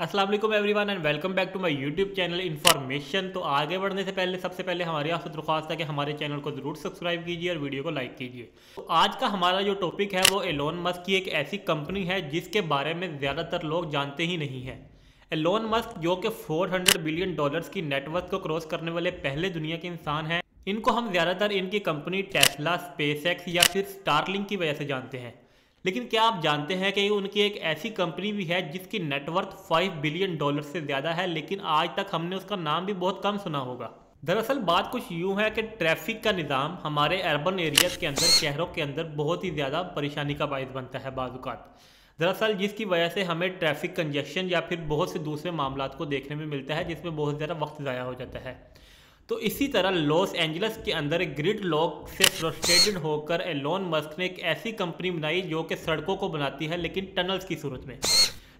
अस्सलाम वालेकुम everyone and welcome back to my YouTube channel information. तो आगे बढ़ने से पहले सबसे पहले हमारी आपसे दरख्वास्त है कि हमारे चैनल को ज़रूर सब्सक्राइब कीजिए और वीडियो को लाइक कीजिए। तो आज का हमारा जो टॉपिक है वो एलोन मस्क की एक ऐसी कंपनी है जिसके बारे में ज़्यादातर लोग जानते ही नहीं हैं। एलोन मस्क जो कि $400 बिलियन की नेटवर्थ को क्रॉस करने वाले पहले दुनिया के इंसान हैं। इनको हम ज़्यादातर इनकी कंपनी टेस्ला, स्पेसएक्स या फिर स्टारलिंक की वजह से जानते हैं। लेकिन क्या आप जानते हैं कि उनकी एक ऐसी कंपनी भी है जिसकी नेटवर्थ $5 बिलियन से ज़्यादा है, लेकिन आज तक हमने उसका नाम भी बहुत कम सुना होगा। दरअसल बात कुछ यूँ है कि ट्रैफिक का निज़ाम हमारे अर्बन एरियाज़ के अंदर, शहरों के अंदर बहुत ही ज़्यादा परेशानी का बायस बनता है बाज़-औक़ात। दरअसल जिसकी वजह से हमें ट्रैफिक कंजेशन या फिर बहुत से दूसरे मामलात को देखने में मिलता है जिसमें बहुत ज़्यादा वक्त ज़ाया हो जाता है। तो इसी तरह लॉस एंजल्स के अंदर एक ग्रिड लॉक से फ्रस्ट्रेटेड होकर एलोन मस्क ने एक ऐसी कंपनी बनाई जो कि सड़कों को बनाती है लेकिन टनल्स की सूरत में।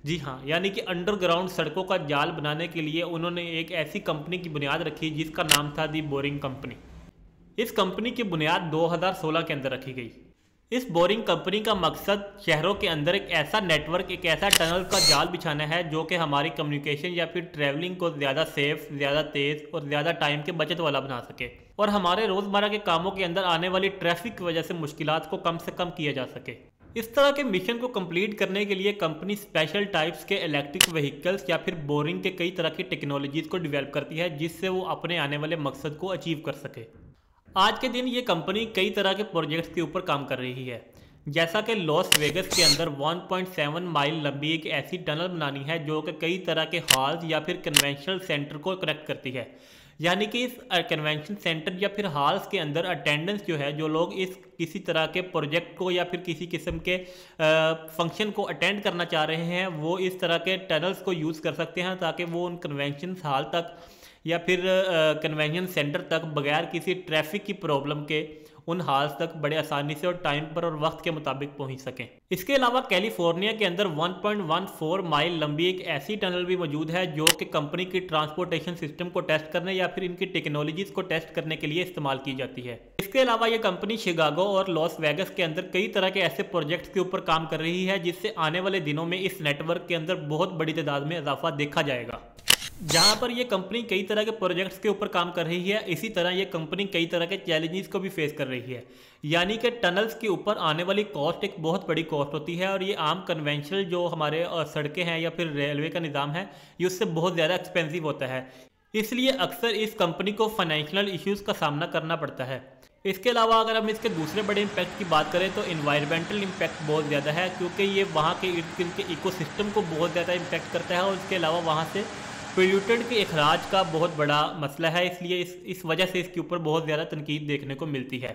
जी हाँ, यानी कि अंडरग्राउंड सड़कों का जाल बनाने के लिए उन्होंने एक ऐसी कंपनी की बुनियाद रखी जिसका नाम था दी बोरिंग कंपनी। इस कंपनी की बुनियाद 2016 के अंदर रखी गई। इस बोरिंग कंपनी का मकसद शहरों के अंदर एक ऐसा नेटवर्क, एक ऐसा टनल का जाल बिछाना है जो कि हमारी कम्युनिकेशन या फिर ट्रैवलिंग को ज़्यादा सेफ, ज़्यादा तेज़ और ज़्यादा टाइम के बचत वाला बना सके और हमारे रोज़मर्रा के कामों के अंदर आने वाली ट्रैफिक की वजह से मुश्किलात को कम से कम किया जा सके। इस तरह के मिशन को कंप्लीट करने के लिए कंपनी स्पेशल टाइप्स के इलेक्ट्रिक व्हीकल्स या फिर बोरिंग के कई तरह की टेक्नोलॉजीज़ को डेवलप करती है जिससे वो अपने आने वाले मकसद को अचीव कर सके। आज के दिन ये कंपनी कई तरह के प्रोजेक्ट्स के ऊपर काम कर रही है, जैसा कि लॉस वेगस के अंदर 1.7 माइल लंबी एक ऐसी टनल बनानी है जो कि कई तरह के हॉल्स या फिर कन्वेंशनल सेंटर को कनेक्ट करती है। यानी कि इस कन्वेंशन सेंटर या फिर हॉल्स के अंदर अटेंडेंस जो है, जो लोग इस किसी तरह के प्रोजेक्ट को या फिर किसी किस्म के फंक्शन को अटेंड करना चाह रहे हैं, वो इस तरह के टनल्स को यूज़ कर सकते हैं ताकि वो उन कन्वेंशन हॉल तक या फिर कन्वेंशन सेंटर तक बगैर किसी ट्रैफिक की प्रॉब्लम के उन हॉल्स तक बड़े आसानी से और टाइम पर और वक्त के मुताबिक पहुंच सकें। इसके अलावा कैलिफोर्निया के अंदर 1.14 माइल लंबी एक ऐसी टनल भी मौजूद है जो कि कंपनी की ट्रांसपोर्टेशन सिस्टम को टेस्ट करने या फिर इनकी टेक्नोलॉजीज को टेस्ट करने के लिए इस्तेमाल की जाती है। इसके अलावा ये कंपनी शिकागो और लॉस वेगस के अंदर कई तरह के ऐसे प्रोजेक्ट्स के ऊपर काम कर रही है जिससे आने वाले दिनों में इस नेटवर्क के अंदर बहुत बड़ी तादाद में इजाफा देखा जाएगा। जहाँ पर ये कंपनी कई तरह के प्रोजेक्ट्स के ऊपर काम कर रही है, इसी तरह ये कंपनी कई तरह के चैलेंजेस को भी फेस कर रही है। यानी कि टनल्स के ऊपर आने वाली कॉस्ट एक बहुत बड़ी कॉस्ट होती है और ये आम कन्वेंशनल जो हमारे सड़कें हैं या फिर रेलवे का निज़ाम है, ये उससे बहुत ज़्यादा एक्सपेंसिव होता है। इसलिए अक्सर इस कंपनी को फाइनेंशियल इश्यूज़ का सामना करना पड़ता है। इसके अलावा अगर हम इसके दूसरे बड़े इम्पैक्ट की बात करें तो इन्वायरमेंटल इम्पैक्ट बहुत ज़्यादा है, क्योंकि ये वहाँ के इर्द गिर्द के इकोसिस्टम को बहुत ज़्यादा इम्पैक्ट करता है और इसके अलावा वहाँ से पोल्यूटेड के अखराज का बहुत बड़ा मसला है। इसलिए इस वजह से इसके ऊपर बहुत ज़्यादा तनकीद देखने को मिलती है।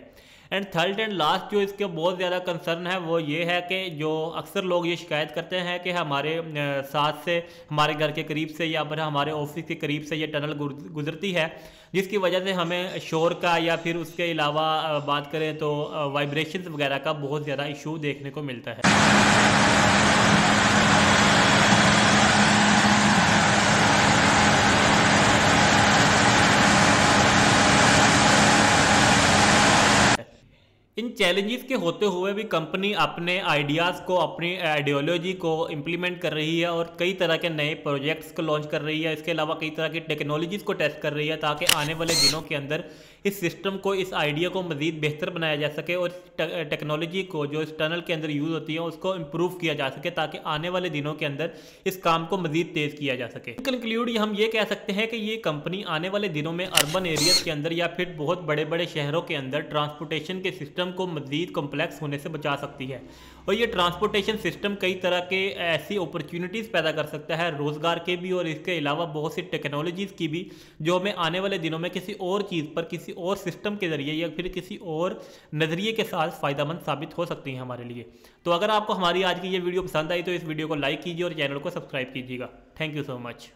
एंड थर्ड एंड लास्ट जो इसके बहुत ज़्यादा कंसर्न है वो ये है कि जो अक्सर लोग ये शिकायत करते हैं कि हमारे साथ से, हमारे घर के करीब से या फिर हमारे ऑफिस के करीब से ये टनल गुजरती है, जिसकी वजह से हमें शोर का या फिर उसके अलावा बात करें तो वाइब्रेशंस वगैरह का बहुत ज़्यादा इशू देखने को मिलता है। इन चैलेंजेस के होते हुए भी कंपनी अपने आइडियाज़ को, अपनी आइडियोलॉजी को इम्प्लीमेंट कर रही है और कई तरह के नए प्रोजेक्ट्स को लॉन्च कर रही है। इसके अलावा कई तरह की टेक्नोलॉजीज़ को टेस्ट कर रही है ताकि आने वाले दिनों के अंदर इस सिस्टम को, इस आइडिया को मज़ीद बेहतर बनाया जा सके और टेक्नोलॉजी को जो इस टनल के अंदर यूज़ होती है उसको इम्प्रूव किया जा सके ताकि आने वाले दिनों के अंदर इस काम को मज़ीद तेज़ किया जा सके। कंक्लूड हम ये कह सकते हैं कि ये कंपनी आने वाले दिनों में अर्बन एरियाज़ के अंदर या फिर बहुत बड़े बड़े शहरों के अंदर ट्रांसपोर्टेशन के सिस्टम को मज़ीद कॉम्प्लेक्स होने से बचा सकती है और ये ट्रांसपोर्टेशन सिस्टम कई तरह के ऐसी अपॉर्चुनिटीज़ पैदा कर सकता है, रोज़गार के भी और इसके अलावा बहुत सी टेक्नोलॉजीज़ की भी, जो हमें आने वाले दिनों में किसी और चीज़ पर, किसी और सिस्टम के ज़रिए या फिर किसी और नज़रिए के साथ फ़ायदेमंद साबित हो सकती हैं हमारे लिए। तो अगर आपको हमारी आज की ये वीडियो पसंद आई तो इस वीडियो को लाइक कीजिए और चैनल को सब्सक्राइब कीजिएगा। Thank you so much.